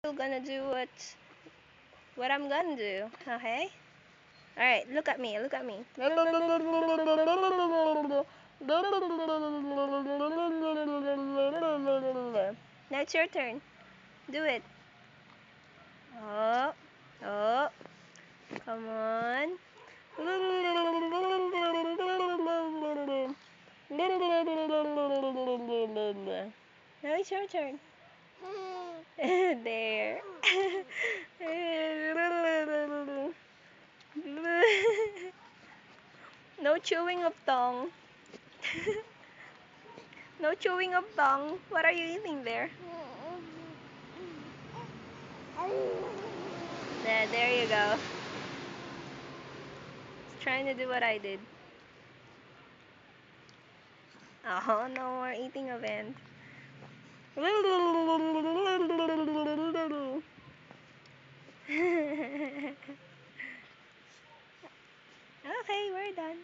still gonna do what I'm gonna do, okay? Alright, look at me, look at me. Now it's your turn. Do it. Oh, oh, come on. Now it's your turn. There. No chewing of tongue. No chewing of tongue. What are you eating there? There you go. Trying to do what I did. Oh, no more eating of ant. Okay, we're done.